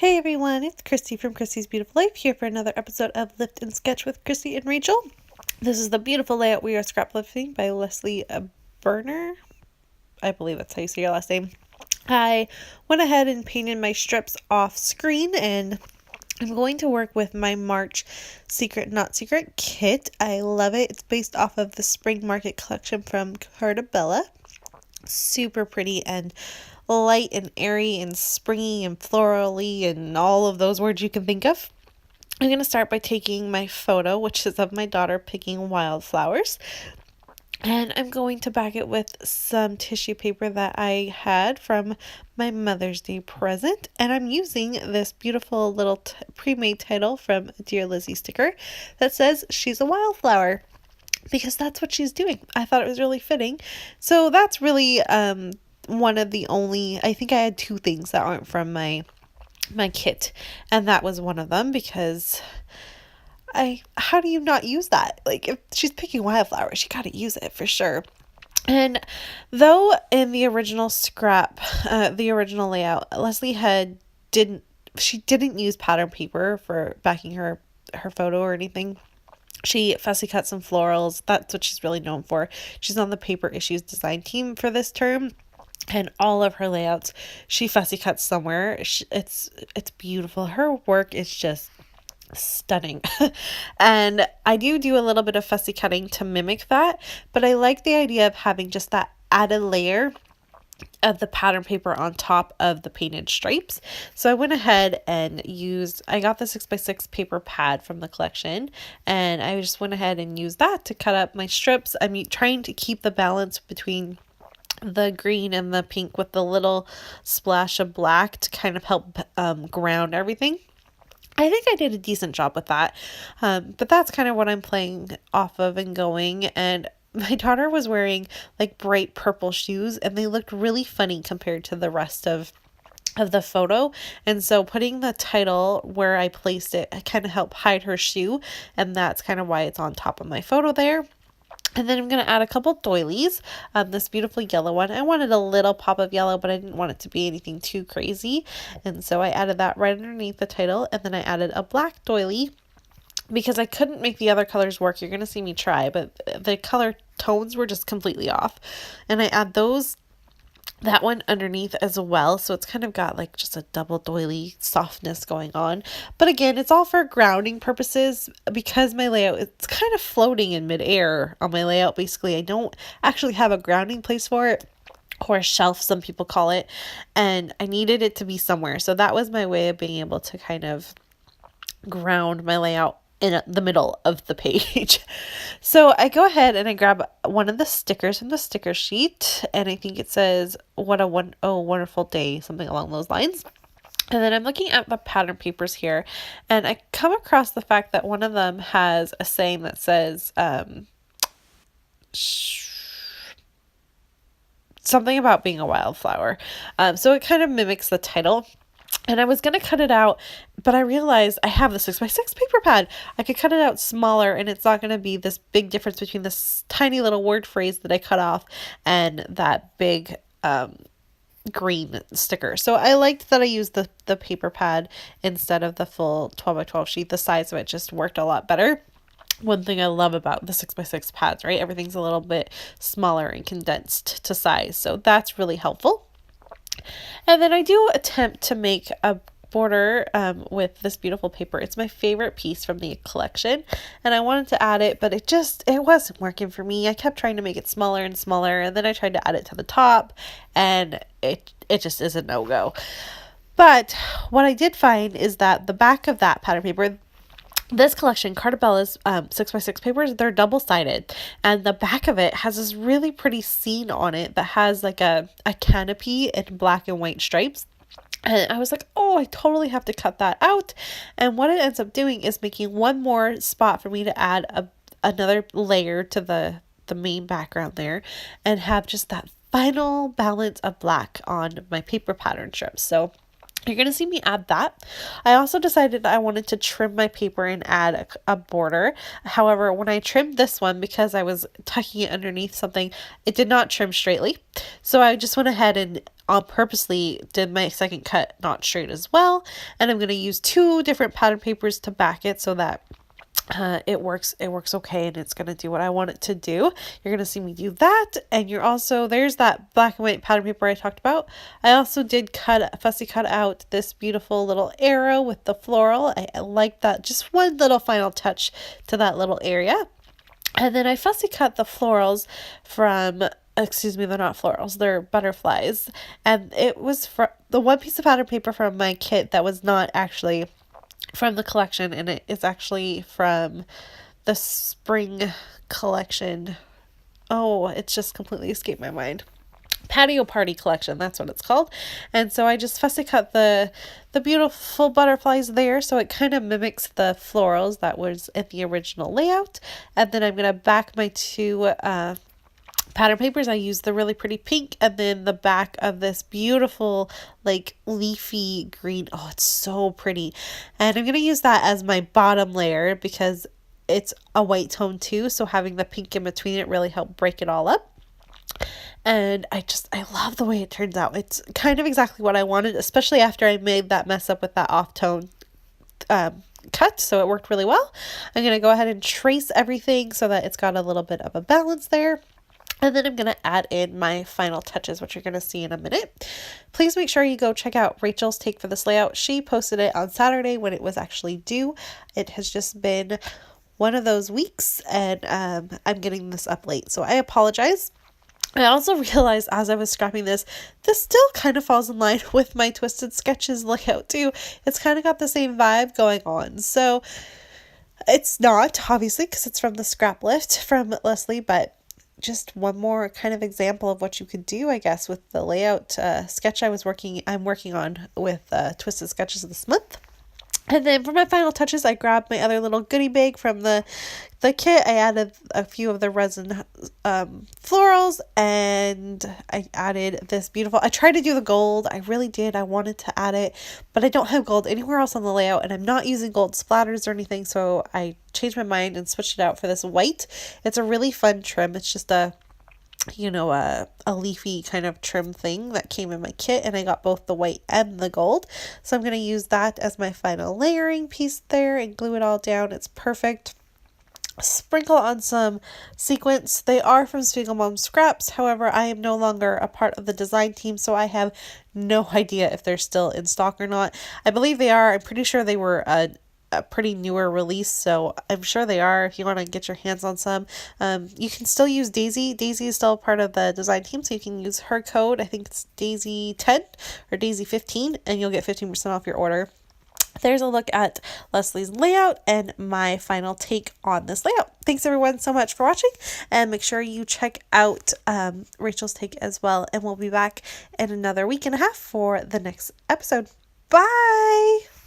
Hey everyone, it's Christy from Christy's Beautiful Life here for another episode of Lift and Sketch with Christy and Rachel. This is the beautiful layout we are scraplifting by Leslie Berner. I believe that's how you say your last name. I went ahead and painted my strips off screen, and I'm going to work with my March Secret Not Secret kit. I love it. It's based off of the Spring Market collection from Cartabella. Super pretty and light and airy and springy and florally and all of those words you can think of. I'm going to start by taking my photo, which is of my daughter picking wildflowers. And I'm going to back it with some tissue paper that I had from my Mother's Day present. And I'm using this beautiful little pre-made title from Dear Lizzie sticker that says she's a wildflower, because that's what she's doing. I thought it was really fitting. So that's really one of the only, I think I had two things that aren't from my kit, and that was one of them, because how do you not use that? Like, if she's picking wildflowers, you gotta use it for sure. And though in the original the original layout, Leslie didn't use pattern paper for backing her photo or anything. She fussy cut some florals. That's what she's really known for. She's on the Paper Issues design team for this term, and all of her layouts, she fussy cuts somewhere. It's beautiful. Her work is just stunning. And I do a little bit of fussy cutting to mimic that, but I like the idea of having just that added layer of the pattern paper on top of the painted stripes. So I went ahead and I got the 6x6 paper pad from the collection, and I just went ahead and used that to cut up my strips. I'm trying to keep the balance between the green and the pink with the little splash of black to kind of help ground everything. I think I did a decent job with that, but that's kind of what I'm playing off of and going. And my daughter was wearing like bright purple shoes, and they looked really funny compared to the rest of the photo. And so putting the title where I placed it kind of helped hide her shoe, and that's kind of why it's on top of my photo there. And then I'm going to add a couple doilies. This beautiful yellow one. I wanted a little pop of yellow, but I didn't want it to be anything too crazy. And so I added that right underneath the title. And then I added a black doily, because I couldn't make the other colors work. You're going to see me try, but the color tones were just completely off. And I add that one underneath as well, so it's kind of got like just a double doily softness going on. But again, it's all for grounding purposes, because my layout, it's kind of floating in midair on my layout. Basically, I don't actually have a grounding place for it, or a shelf, some people call it, and I needed it to be somewhere. So that was my way of being able to kind of ground my layout in the middle of the page. So I go ahead and I grab one of the stickers from the sticker sheet, and I think it says, what a wonderful day, something along those lines. And then I'm looking at the pattern papers here, and I come across the fact that one of them has a saying that says something about being a wildflower. So it kind of mimics the title. And I was going to cut it out, but I realized I have the 6x6 paper pad. I could cut it out smaller, and it's not going to be this big difference between this tiny little word phrase that I cut off and that big green sticker. So I liked that I used the paper pad instead of the full 12x12 sheet. The size of it just worked a lot better. One thing I love about the 6x6 pads, right? Everything's a little bit smaller and condensed to size. So that's really helpful. And then I do attempt to make a border with this beautiful paper. It's my favorite piece from the collection, and I wanted to add it, but it wasn't working for me. I kept trying to make it smaller and smaller, and then I tried to add it to the top, and it just is a no-go. But what I did find is that the back of that pattern paper, this collection, Cartabella's 6x6 papers, they're double-sided, and the back of it has this really pretty scene on it that has like a canopy in black and white stripes. And I was like, oh, I totally have to cut that out. And what it ends up doing is making one more spot for me to add another layer to the main background there, and have just that final balance of black on my paper pattern strips. So you're going to see me add that. I also decided I wanted to trim my paper and add a border. However, when I trimmed this one, because I was tucking it underneath something, it did not trim straightly. So I just went ahead and purposely did my second cut not straight as well. And I'm going to use 2 different pattern papers to back it so that it works okay, and it's going to do what I want it to do. You're going to see me do that. And you're also, there's that black and white pattern paper I talked about. I also did fussy cut out this beautiful little arrow with the floral. I like that, just one little final touch to that little area. And then I fussy cut the florals from, excuse me, they're not florals, they're butterflies. And it was for the one piece of pattern paper from my kit that was not actually from the collection, and it is actually from the spring collection. Oh, it's just completely escaped my mind. Patio Party collection, that's what it's called. And so I just fussy cut the beautiful butterflies there, so it kind of mimics the florals that was in the original layout. And then I'm going to back my 2 pattern papers. I used the really pretty pink, and then the back of this beautiful like leafy green. Oh, it's so pretty. And I'm going to use that as my bottom layer because it's a white tone too, so having the pink in between it really helped break it all up. And I love the way it turns out. It's kind of exactly what I wanted, especially after I made that mess up with that off tone cut, so it worked really well. I'm going to go ahead and trace everything so that it's got a little bit of a balance there. And then I'm going to add in my final touches, which you're going to see in a minute. Please make sure you go check out Rachel's take for this layout. She posted it on Saturday when it was actually due. It has just been one of those weeks, and I'm getting this up late, so I apologize. I also realized as I was scrapping this still kind of falls in line with my Twisted Sketches layout too. It's kind of got the same vibe going on. So it's not, obviously, because it's from the scrap lift from Leslie, but just one more kind of example of what you could do, I guess, with the layout sketch I'm working on with Twisted Sketches this month. And then for my final touches, I grabbed my other little goodie bag from the kit. I added a few of the resin florals, and I added this beautiful, I tried to do the gold. I really did. I wanted to add it, but I don't have gold anywhere else on the layout, and I'm not using gold splatters or anything, so I changed my mind and switched it out for this white. It's a really fun trim. It's just a leafy kind of trim thing that came in my kit, and I got both the white and the gold. So I'm going to use that as my final layering piece there and glue it all down. It's perfect. Sprinkle on some sequins. They are from Spiegelmom Scraps. However, I am no longer a part of the design team, so I have no idea if they're still in stock or not. I believe they are. I'm pretty sure they were a pretty newer release, so I'm sure they are. If you want to get your hands on some, you can still use Daisy. Daisy is still part of the design team, so you can use her code. I think it's Daisy 10 or Daisy 15, and you'll get 15% off your order. There's a look at Leslie's layout and my final take on this layout. Thanks everyone so much for watching, and make sure you check out Rachel's take as well, and we'll be back in another week and a half for the next episode. Bye!